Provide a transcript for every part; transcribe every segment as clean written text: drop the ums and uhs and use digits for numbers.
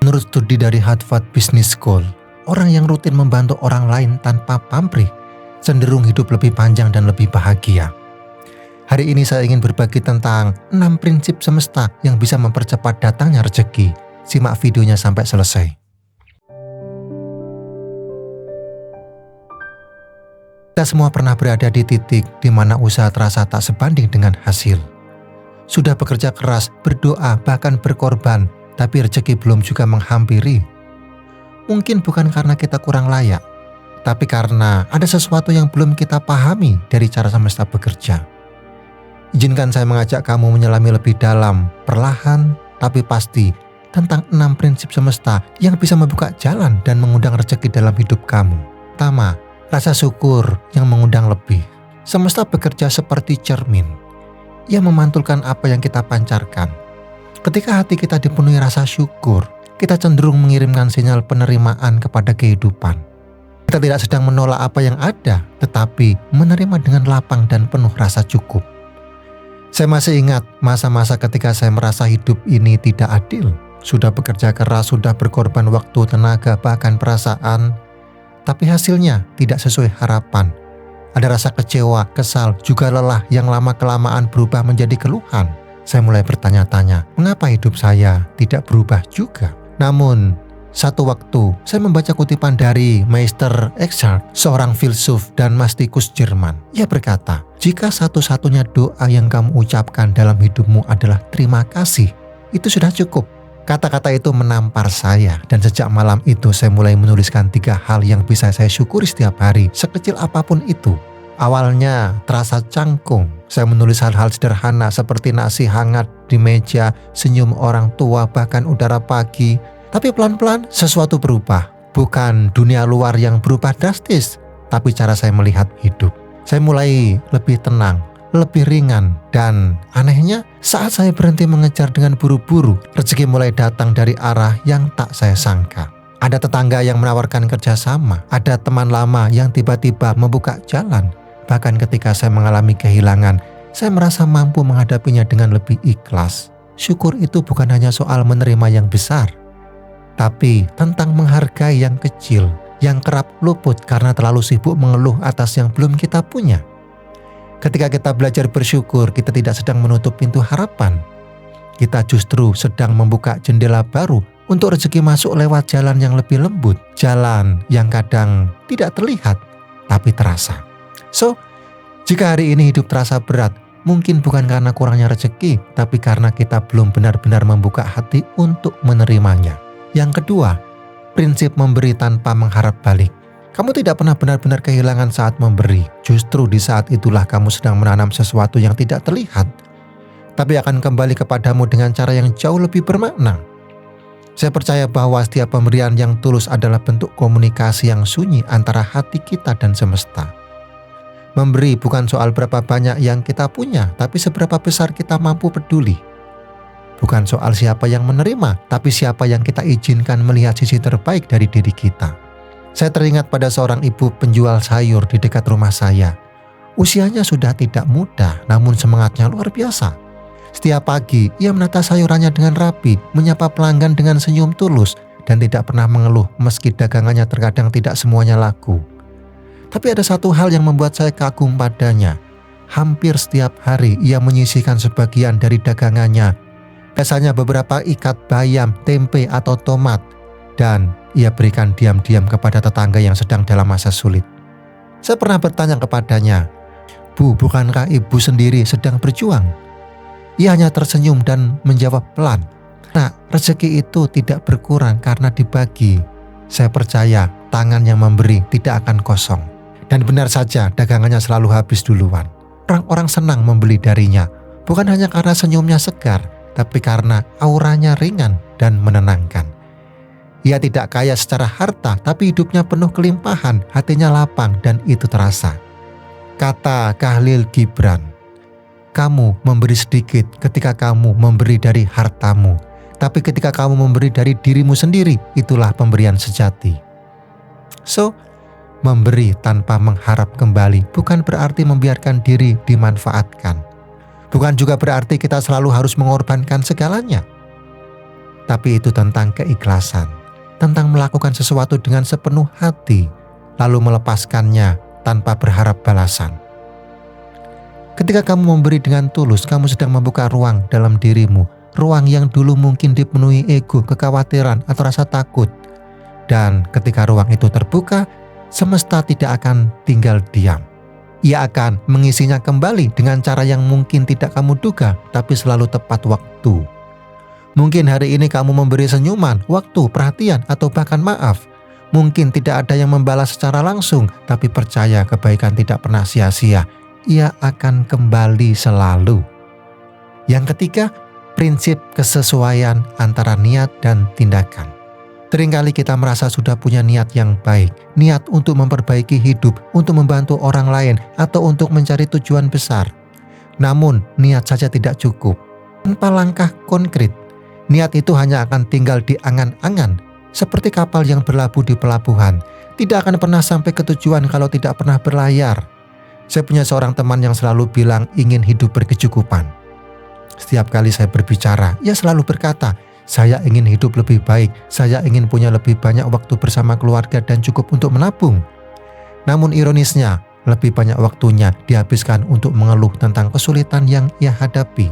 Menurut studi dari Harvard Business School, orang yang rutin membantu orang lain tanpa pamrih cenderung hidup lebih panjang dan lebih bahagia. Hari ini saya ingin berbagi tentang 6 prinsip semesta yang bisa mempercepat datangnya rezeki. Simak videonya sampai selesai. Kita semua pernah berada di titik di mana usaha terasa tak sebanding dengan hasil. Sudah bekerja keras, berdoa, bahkan berkorban, tapi rezeki belum juga menghampiri. Mungkin bukan karena kita kurang layak, tapi karena ada sesuatu yang belum kita pahami dari cara semesta bekerja. Izinkan saya mengajak kamu menyelami lebih dalam, perlahan tapi pasti, tentang 6 prinsip semesta yang bisa membuka jalan dan mengundang rezeki dalam hidup kamu. Pertama, rasa syukur yang mengundang lebih. Semesta bekerja seperti cermin. Ia memantulkan apa yang kita pancarkan. Ketika hati kita dipenuhi rasa syukur, kita cenderung mengirimkan sinyal penerimaan kepada kehidupan. Kita tidak sedang menolak apa yang ada, tetapi menerima dengan lapang dan penuh rasa cukup. Saya masih ingat masa-masa ketika saya merasa hidup ini tidak adil. Sudah bekerja keras, sudah berkorban waktu, tenaga, bahkan perasaan. Tapi hasilnya tidak sesuai harapan. Ada rasa kecewa, kesal, juga lelah yang lama-kelamaan berubah menjadi keluhan. Saya mulai bertanya-tanya, mengapa hidup saya tidak berubah juga? Namun, satu waktu saya membaca kutipan dari Meister Eckhart, seorang filsuf dan mastikus Jerman. Ia berkata, jika satu-satunya doa yang kamu ucapkan dalam hidupmu adalah terima kasih, itu sudah cukup. Kata-kata itu menampar saya, dan sejak malam itu saya mulai menuliskan 3 hal yang bisa saya syukuri setiap hari, sekecil apapun itu. Awalnya terasa canggung, saya menulis hal-hal sederhana seperti nasi hangat di meja, senyum orang tua, bahkan udara pagi. Tapi pelan-pelan sesuatu berubah, bukan dunia luar yang berubah drastis, tapi cara saya melihat hidup. Saya mulai lebih tenang, lebih ringan, dan anehnya saat saya berhenti mengejar dengan buru-buru, rezeki mulai datang dari arah yang tak saya sangka. Ada tetangga yang menawarkan kerjasama, ada teman lama yang tiba-tiba membuka jalan. Bahkan ketika saya mengalami kehilangan, saya merasa mampu menghadapinya dengan lebih ikhlas. Syukur itu bukan hanya soal menerima yang besar, tapi tentang menghargai yang kecil, yang kerap luput karena terlalu sibuk mengeluh atas yang belum kita punya. Ketika kita belajar bersyukur, kita tidak sedang menutup pintu harapan. Kita justru sedang membuka jendela baru untuk rezeki masuk lewat jalan yang lebih lembut, jalan yang kadang tidak terlihat, tapi terasa. So, jika hari ini hidup terasa berat, mungkin bukan karena kurangnya rezeki, tapi karena kita belum benar-benar membuka hati untuk menerimanya. Yang kedua, prinsip memberi tanpa mengharap balik. Kamu tidak pernah benar-benar kehilangan saat memberi. Justru di saat itulah kamu sedang menanam sesuatu yang tidak terlihat, tapi akan kembali kepadamu dengan cara yang jauh lebih bermakna. Saya percaya bahwa setiap pemberian yang tulus adalah bentuk komunikasi yang sunyi antara hati kita dan semesta. Memberi bukan soal berapa banyak yang kita punya, tapi seberapa besar kita mampu peduli. Bukan soal siapa yang menerima, tapi siapa yang kita izinkan melihat sisi terbaik dari diri kita. Saya teringat pada seorang ibu penjual sayur di dekat rumah saya. Usianya sudah tidak muda, namun semangatnya luar biasa. Setiap pagi, ia menata sayurannya dengan rapi, menyapa pelanggan dengan senyum tulus, dan tidak pernah mengeluh meski dagangannya terkadang tidak semuanya laku. Tapi ada satu hal yang membuat saya kagum padanya. Hampir setiap hari ia menyisihkan sebagian dari dagangannya, biasanya beberapa ikat bayam, tempe, atau tomat, dan ia berikan diam-diam kepada tetangga yang sedang dalam masa sulit. Saya pernah bertanya kepadanya, "Bu, bukankah ibu sendiri sedang berjuang?" Ia hanya tersenyum dan menjawab pelan, "Nah, rezeki itu tidak berkurang karena dibagi. Saya percaya tangan yang memberi tidak akan kosong." Dan benar saja, dagangannya selalu habis duluan. Orang-orang senang membeli darinya, bukan hanya karena senyumnya segar, tapi karena auranya ringan dan menenangkan. Ia tidak kaya secara harta, tapi hidupnya penuh kelimpahan, hatinya lapang, dan itu terasa. Kata Khalil Gibran, kamu memberi sedikit ketika kamu memberi dari hartamu, tapi ketika kamu memberi dari dirimu sendiri, itulah pemberian sejati. So, memberi tanpa mengharap kembali bukan berarti membiarkan diri dimanfaatkan. Bukan juga berarti kita selalu harus mengorbankan segalanya. tapi itu tentang keikhlasan, tentang melakukan sesuatu dengan sepenuh hati, lalu melepaskannya tanpa berharap balasan. Ketika kamu memberi dengan tulus, kamu sedang membuka ruang dalam dirimu, ruang yang dulu mungkin dipenuhi ego, kekhawatiran, atau rasa takut. Dan ketika ruang itu terbuka, semesta tidak akan tinggal diam. Ia akan mengisinya kembali dengan cara yang mungkin tidak kamu duga, tapi selalu tepat waktu. Mungkin hari ini kamu memberi senyuman, waktu, perhatian, atau bahkan maaf. Mungkin tidak ada yang membalas secara langsung, tapi percaya kebaikan tidak pernah sia-sia. Ia akan kembali selalu. Yang ketiga, prinsip kesesuaian antara niat dan tindakan. Seringkali kita merasa sudah punya niat yang baik, niat untuk memperbaiki hidup, untuk membantu orang lain, atau untuk mencari tujuan besar. Namun, niat saja tidak cukup. Tanpa langkah konkret, niat itu hanya akan tinggal di angan-angan, seperti kapal yang berlabuh di pelabuhan. Tidak akan pernah sampai ke tujuan kalau tidak pernah berlayar. Saya punya seorang teman yang selalu bilang ingin hidup berkecukupan. Setiap kali saya berbicara, ia selalu berkata, saya ingin hidup lebih baik, saya ingin punya lebih banyak waktu bersama keluarga dan cukup untuk menabung. Namun ironisnya, lebih banyak waktunya dihabiskan untuk mengeluh tentang kesulitan yang ia hadapi,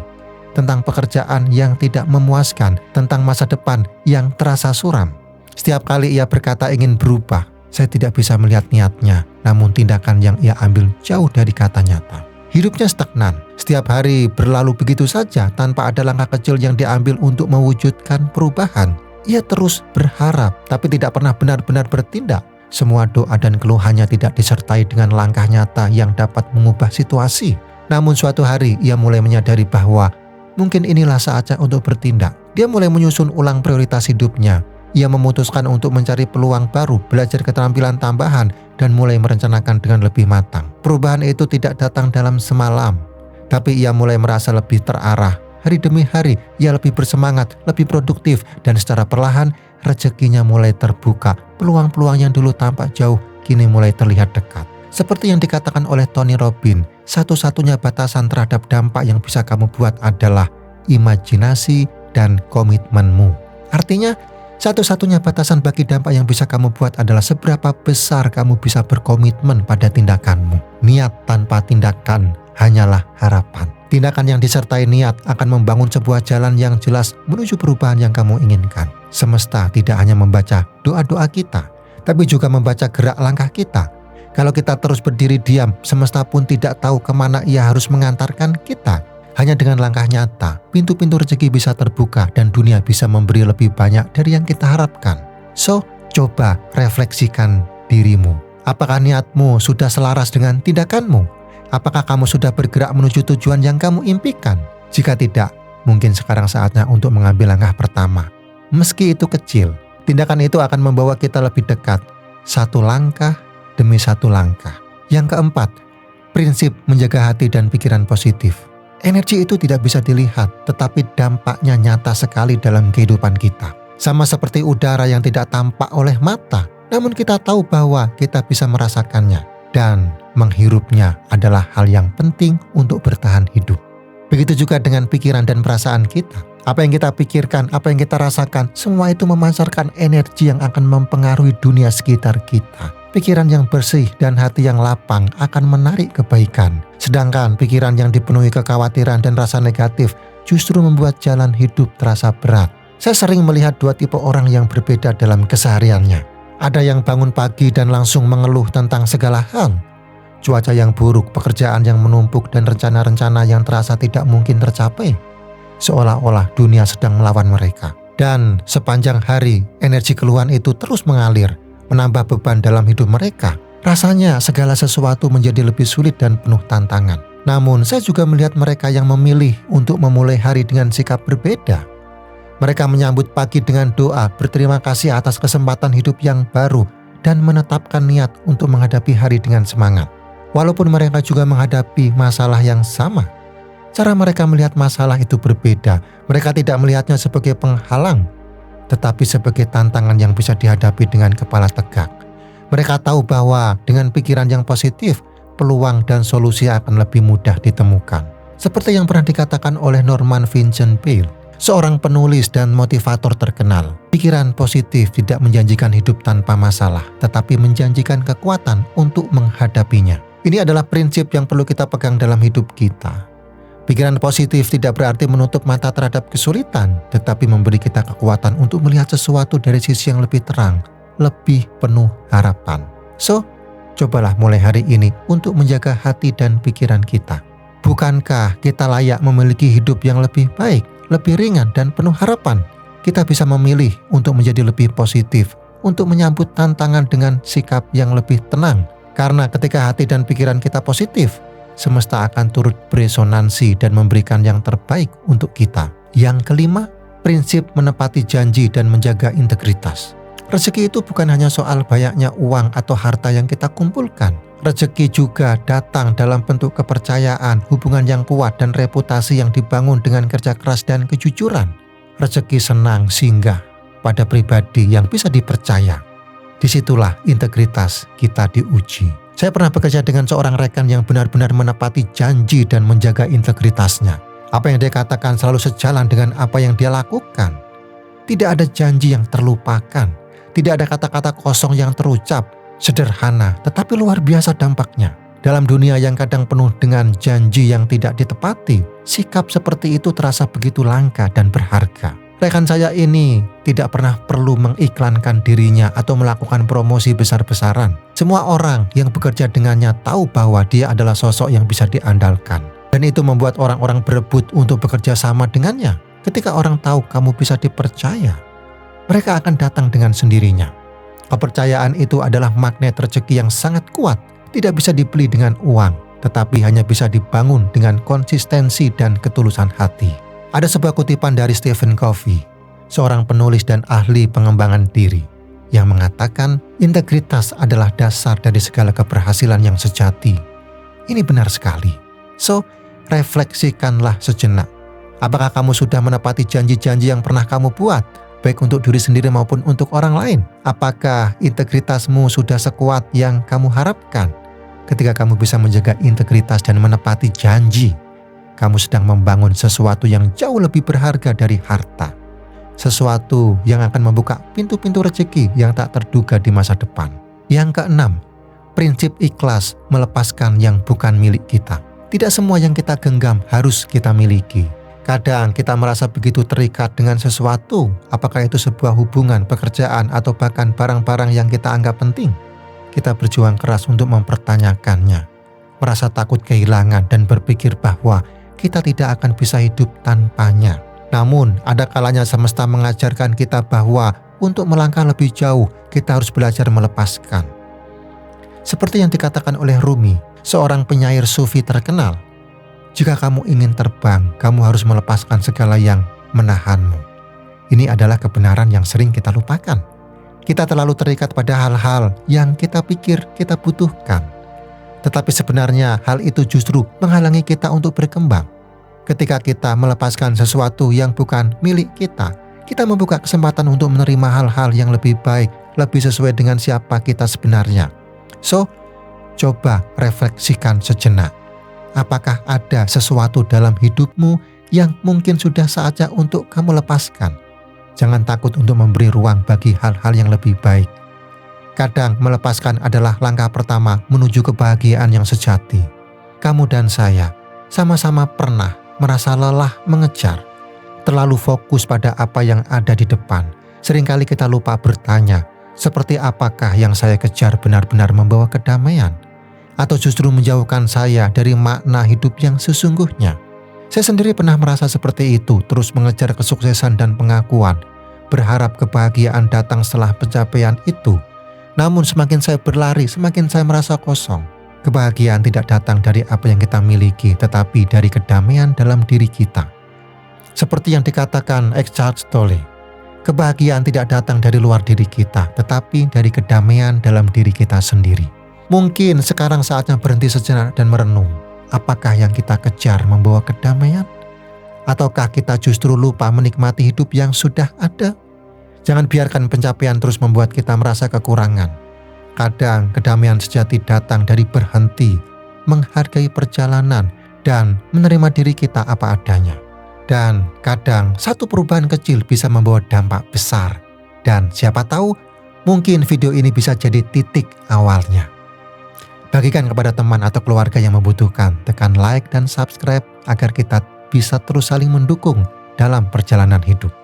tentang pekerjaan yang tidak memuaskan, tentang masa depan yang terasa suram. Setiap kali ia berkata ingin berubah, saya tidak bisa melihat niatnya, namun tindakan yang ia ambil jauh dari kata nyata. Hidupnya stagnan, setiap hari berlalu begitu saja tanpa ada langkah kecil yang diambil untuk mewujudkan perubahan. Ia terus berharap, tapi tidak pernah benar-benar bertindak. Semua doa dan keluhannya tidak disertai dengan langkah nyata yang dapat mengubah situasi. Namun suatu hari ia mulai menyadari bahwa mungkin inilah saatnya untuk bertindak. Dia mulai menyusun ulang prioritas hidupnya. Ia memutuskan untuk mencari peluang baru, belajar keterampilan tambahan, dan mulai merencanakan dengan lebih matang. Perubahan itu tidak datang dalam semalam, tapi ia mulai merasa lebih terarah. Hari demi hari, ia lebih bersemangat, lebih produktif, dan secara perlahan, rezekinya mulai terbuka. Peluang-peluang yang dulu tampak jauh, kini mulai terlihat dekat. Seperti yang dikatakan oleh Tony Robbins, satu-satunya batasan terhadap dampak yang bisa kamu buat adalah imajinasi dan komitmenmu. Artinya, satu-satunya batasan bagi dampak yang bisa kamu buat adalah seberapa besar kamu bisa berkomitmen pada tindakanmu. Niat tanpa tindakan hanyalah harapan. Tindakan yang disertai niat akan membangun sebuah jalan yang jelas menuju perubahan yang kamu inginkan. Semesta tidak hanya membaca doa-doa kita, tapi juga membaca gerak langkah kita. Kalau kita terus berdiri diam, semesta pun tidak tahu kemana ia harus mengantarkan kita. Hanya dengan langkah nyata, pintu-pintu rezeki bisa terbuka dan dunia bisa memberi lebih banyak dari yang kita harapkan. So, coba refleksikan dirimu. Apakah niatmu sudah selaras dengan tindakanmu? Apakah kamu sudah bergerak menuju tujuan yang kamu impikan? Jika tidak, mungkin sekarang saatnya untuk mengambil langkah pertama. Meski itu kecil, tindakan itu akan membawa kita lebih dekat. Satu langkah demi satu langkah. Yang keempat, prinsip menjaga hati dan pikiran positif. Energi itu tidak bisa dilihat, tetapi dampaknya nyata sekali dalam kehidupan kita. Sama seperti udara yang tidak tampak oleh mata, namun kita tahu bahwa kita bisa merasakannya. Dan menghirupnya adalah hal yang penting untuk bertahan hidup. Begitu juga dengan pikiran dan perasaan kita. Apa yang kita pikirkan, apa yang kita rasakan, semua itu memancarkan energi yang akan mempengaruhi dunia sekitar kita. Pikiran yang bersih dan hati yang lapang akan menarik kebaikan. Sedangkan pikiran yang dipenuhi kekhawatiran dan rasa negatif justru membuat jalan hidup terasa berat. Saya sering melihat dua tipe orang yang berbeda dalam kesehariannya. Ada yang bangun pagi dan langsung mengeluh tentang segala hal. Cuaca yang buruk, pekerjaan yang menumpuk, dan rencana-rencana yang terasa tidak mungkin tercapai. Seolah-olah dunia sedang melawan mereka. Dan sepanjang hari, energi keluhan itu terus mengalir, menambah beban dalam hidup mereka. Rasanya segala sesuatu menjadi lebih sulit dan penuh tantangan. Namun saya juga melihat mereka yang memilih untuk memulai hari dengan sikap berbeda. Mereka menyambut pagi dengan doa, berterima kasih atas kesempatan hidup yang baru, dan menetapkan niat untuk menghadapi hari dengan semangat. Walaupun mereka juga menghadapi masalah yang sama, cara mereka melihat masalah itu berbeda. Mereka tidak melihatnya sebagai penghalang, tetapi sebagai tantangan yang bisa dihadapi dengan kepala tegak. Mereka tahu bahwa dengan pikiran yang positif, peluang dan solusi akan lebih mudah ditemukan. Seperti yang pernah dikatakan oleh Norman Vincent Peale, Seorang penulis dan motivator terkenal, pikiran positif tidak menjanjikan hidup tanpa masalah, tetapi menjanjikan kekuatan untuk menghadapinya. Ini adalah prinsip yang perlu kita pegang dalam hidup kita. Pikiran positif tidak berarti menutup mata terhadap kesulitan, tetapi memberi kita kekuatan untuk melihat sesuatu dari sisi yang lebih terang, lebih penuh harapan. So, cobalah mulai hari ini untuk menjaga hati dan pikiran kita. Bukankah kita layak memiliki hidup yang lebih baik, lebih ringan dan penuh harapan? Kita bisa memilih untuk menjadi lebih positif, untuk menyambut tantangan dengan sikap yang lebih tenang. Karena ketika hati dan pikiran kita positif, semesta akan turut beresonansi dan memberikan yang terbaik untuk kita. Yang kelima, prinsip menepati janji dan menjaga integritas. Rezeki itu bukan hanya soal banyaknya uang atau harta yang kita kumpulkan. Rezeki juga datang dalam bentuk kepercayaan, hubungan yang kuat, dan reputasi yang dibangun dengan kerja keras dan kejujuran. Rezeki senang singgah pada pribadi yang bisa dipercaya. Disitulah integritas kita diuji. Saya pernah bekerja dengan seorang rekan yang benar-benar menepati janji dan menjaga integritasnya. Apa yang dia katakan selalu sejalan dengan apa yang dia lakukan. Tidak ada janji yang terlupakan. Tidak ada kata-kata kosong yang terucap. Sederhana, tetapi luar biasa dampaknya. Dalam dunia yang kadang penuh dengan janji yang tidak ditepati, sikap seperti itu terasa begitu langka dan berharga. Rekan saya ini tidak pernah perlu mengiklankan dirinya atau melakukan promosi besar-besaran. Semua orang yang bekerja dengannya tahu bahwa dia adalah sosok yang bisa diandalkan. Dan itu membuat orang-orang berebut untuk bekerja sama dengannya. Ketika orang tahu kamu bisa dipercaya, mereka akan datang dengan sendirinya. Kepercayaan itu adalah magnet rezeki yang sangat kuat, tidak bisa dibeli dengan uang, tetapi hanya bisa dibangun dengan konsistensi dan ketulusan hati. Ada sebuah kutipan dari Stephen Covey, seorang penulis dan ahli pengembangan diri, yang mengatakan integritas adalah dasar dari segala keberhasilan yang sejati. Ini benar sekali. So, refleksikanlah sejenak. Apakah kamu sudah menepati janji-janji yang pernah kamu buat? Baik untuk diri sendiri maupun untuk orang lain. Apakah integritasmu sudah sekuat yang kamu harapkan? Ketika kamu bisa menjaga integritas dan menepati janji, kamu sedang membangun sesuatu yang jauh lebih berharga dari harta. Sesuatu yang akan membuka pintu-pintu rezeki yang tak terduga di masa depan. Yang keenam, prinsip ikhlas melepaskan yang bukan milik kita. Tidak semua yang kita genggam harus kita miliki. Kadang kita merasa begitu terikat dengan sesuatu, apakah itu sebuah hubungan, pekerjaan, atau bahkan barang-barang yang kita anggap penting. Kita berjuang keras untuk mempertanyakannya, merasa takut kehilangan dan berpikir bahwa kita tidak akan bisa hidup tanpanya. Namun, ada kalanya semesta mengajarkan kita bahwa untuk melangkah lebih jauh, kita harus belajar melepaskan. Seperti yang dikatakan oleh Rumi, seorang penyair sufi terkenal, jika kamu ingin terbang, kamu harus melepaskan segala yang menahanmu. Ini adalah kebenaran yang sering kita lupakan. Kita terlalu terikat pada hal-hal yang kita pikir kita butuhkan. Tetapi sebenarnya hal itu justru menghalangi kita untuk berkembang. Ketika kita melepaskan sesuatu yang bukan milik kita, kita membuka kesempatan untuk menerima hal-hal yang lebih baik, lebih sesuai dengan siapa kita sebenarnya. So, coba refleksikan sejenak. Apakah ada sesuatu dalam hidupmu yang mungkin sudah saatnya untuk kamu lepaskan? Jangan takut untuk memberi ruang bagi hal-hal yang lebih baik. Kadang melepaskan adalah langkah pertama menuju kebahagiaan yang sejati. Kamu dan saya sama-sama pernah merasa lelah mengejar, terlalu fokus pada apa yang ada di depan. Seringkali kita lupa bertanya, seperti apakah yang saya kejar benar-benar membawa kedamaian? Atau justru menjauhkan saya dari makna hidup yang sesungguhnya. Saya sendiri pernah merasa seperti itu, terus mengejar kesuksesan dan pengakuan, berharap kebahagiaan datang setelah pencapaian itu. Namun semakin saya berlari, semakin saya merasa kosong. Kebahagiaan tidak datang dari apa yang kita miliki, tetapi dari kedamaian dalam diri kita. Seperti yang dikatakan Eckhart Tolle, kebahagiaan tidak datang dari luar diri kita, tetapi dari kedamaian dalam diri kita sendiri. Mungkin sekarang saatnya berhenti sejenak dan merenung. Apakah yang kita kejar membawa kedamaian? Ataukah kita justru lupa menikmati hidup yang sudah ada? Jangan biarkan pencapaian terus membuat kita merasa kekurangan. Kadang kedamaian sejati datang dari berhenti, menghargai perjalanan, dan menerima diri kita apa adanya. Dan kadang satu perubahan kecil bisa membawa dampak besar. Dan siapa tahu, mungkin video ini bisa jadi titik awalnya. Bagikan kepada teman atau keluarga yang membutuhkan. Tekan like dan subscribe agar kita bisa terus saling mendukung dalam perjalanan hidup.